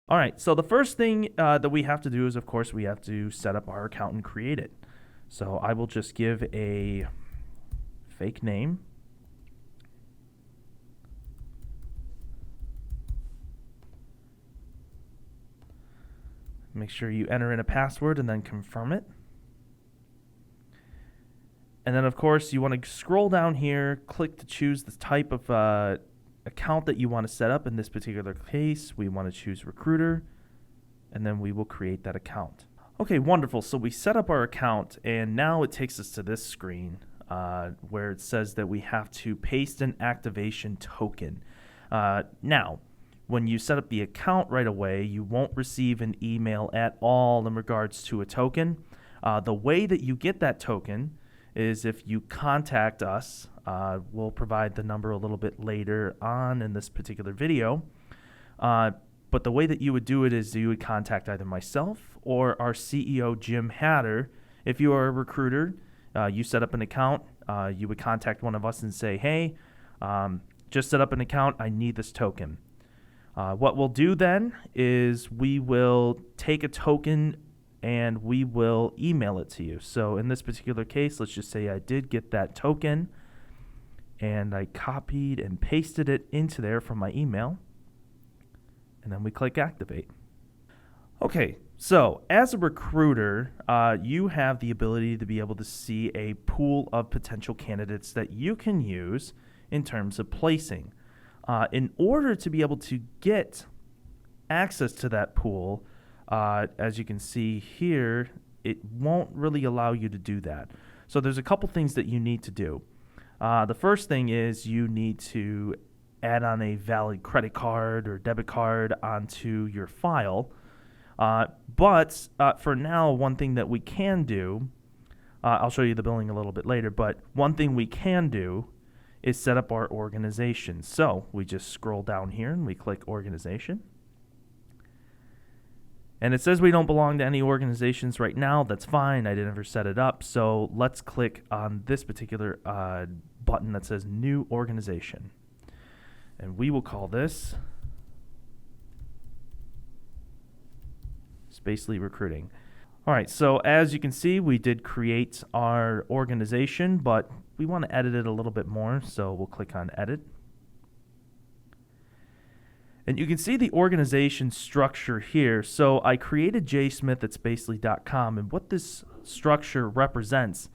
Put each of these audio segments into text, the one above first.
All right, so the first thing that we have to do is, of course, we have to set up our account and create it. So I will just give a fake name. Make sure you enter in a password and then confirm it. And then, of course, you want to scroll down here, click to choose the type of account that you want to set up. In this particular case, we want to choose Recruiter, and then we will create that account. Okay, wonderful. So we set up our account, and now it takes us to this screen where it says that we have to paste an activation token. Now, when you set up the account right away, you won't receive an email at all in regards to a token. The way that you get that token is if you contact us. We'll provide the number a little bit later on in this particular video. But the way that you would do it is you would contact either myself or our CEO, Jim Hatter. If you are a recruiter, you set up an account, you would contact one of us and say, hey, just set up an account, I need this token. What we'll do then is we will take a token and we will email it to you. So in this particular case, let's just say I did get that token and I copied and pasted it into there from my email. And then we click activate. Okay, so as a recruiter, you have the ability to be able to see a pool of potential candidates that you can use in terms of placing. In order to be able to get access to that pool, as you can see here, it won't really allow you to do that. So there's a couple things that you need to do. The first thing is you need to add on a valid credit card or debit card onto your file. But for now, one thing that we can do, I'll show you the billing a little bit later, but one thing we can do is set up our organization. So we just scroll down here and we click organization. And it says we don't belong to any organizations right now. That's fine. I didn't ever set it up. So let's click on this particular button that says new organization. And we will call this Spacely Recruiting. All right, so as you can see, we did create our organization, but we want to edit it a little bit more. So we'll click on edit. And you can see the organization structure here. So I created jsmith at spacely.com, and what this structure represents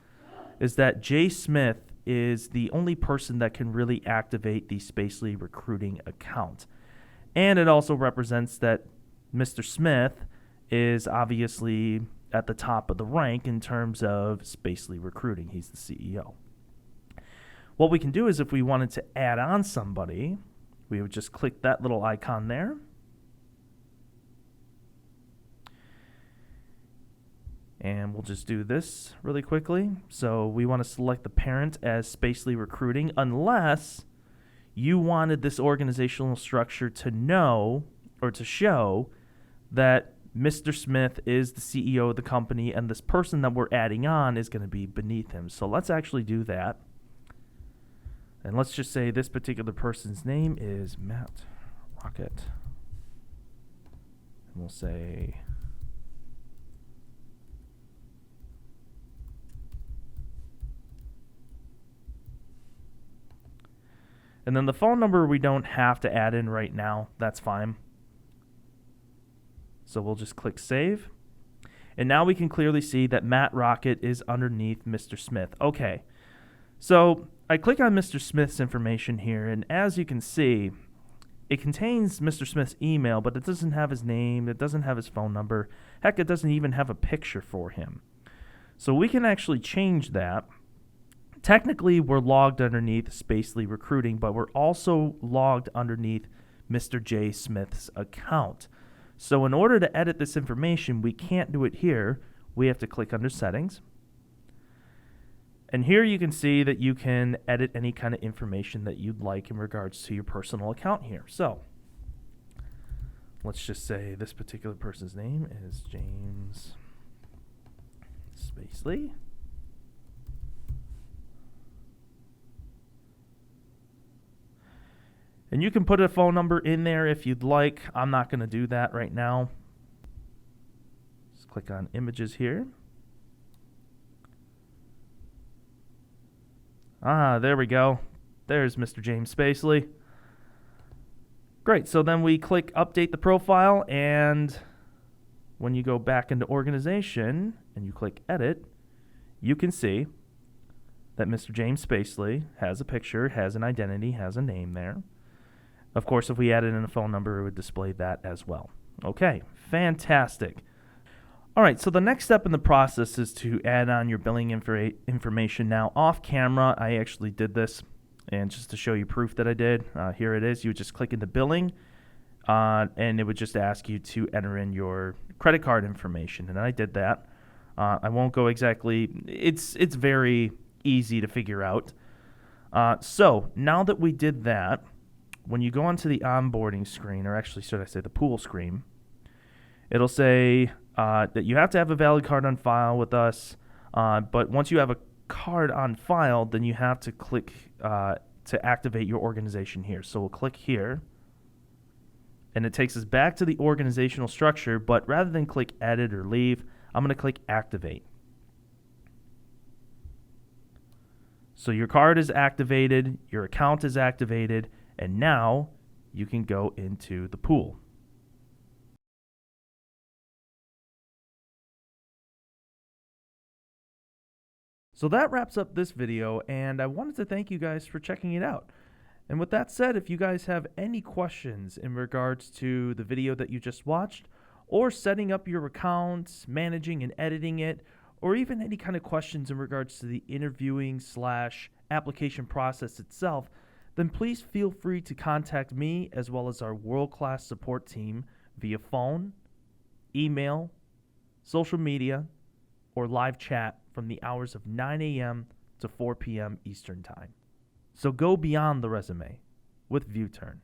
is that J. Smith is the only person that can really activate the Spacely Recruiting account. And it also represents that Mr. Smith is obviously at the top of the rank in terms of Spacely Recruiting. He's the CEO. What we can do is if we wanted to add on somebody, we would just click that little icon there. And we'll just do this really quickly. So we want to select the parent as Spacely Recruiting unless you wanted this organizational structure to know or to show that Mr. Smith is the CEO of the company and this person that we're adding on is going to be beneath him. So let's actually do that. And let's just say this particular person's name is Matt Rocket. And we'll say and then the phone number we don't have to add in right now. That's fine. So we'll just click save. And now we can clearly see that Matt Rocket is underneath Mr. Smith. Okay. So I click on Mr. Smith's information here, and as you can see, it contains Mr. Smith's email, but it doesn't have his name, it doesn't have his phone number. Heck, it doesn't even have a picture for him. So we can actually change that. Technically, we're logged underneath Spacely Recruiting, but we're also logged underneath Mr. J. Smith's account. So in order to edit this information, we can't do it here. We have to click under Settings. And here you can see that you can edit any kind of information that you'd like in regards to your personal account here. So let's just say this particular person's name is James Spacely. And you can put a phone number in there if you'd like. I'm not going to do that right now. Just click on images here. There we go. There's Mr. James Spacely. Great. So then we click update the profile, and when you go back into organization and you click edit, you can see that Mr. James Spacely has a picture, has an identity, has a name there. Of course, if we added in a phone number, it would display that as well. Okay, fantastic. All right, so the next step in the process is to add on your billing information. Now, off camera, I actually did this, and just to show you proof that I did, here it is. You would just click into billing, and it would just ask you to enter in your credit card information, and I did that. I won't go exactly. It's very easy to figure out. So now that we did that, when you go onto the onboarding screen, or actually should I say the pool screen, it'll say that you have to have a valid card on file with us, but once you have a card on file, then you have to click to activate your organization here. So we'll click here, and it takes us back to the organizational structure, but rather than click edit or leave, I'm going to click activate. So your card is activated, your account is activated, and now you can go into the pool. So that wraps up this video, and I wanted to thank you guys for checking it out. And with that said, if you guys have any questions in regards to the video that you just watched, or setting up your account, managing and editing it, or even any kind of questions in regards to the interviewing/application process itself, then please feel free to contact me as well as our world-class support team via phone, email, social media, or live chat from the hours of 9 a.m. to 4 p.m. Eastern Time. So go beyond the resume with ViewTurn.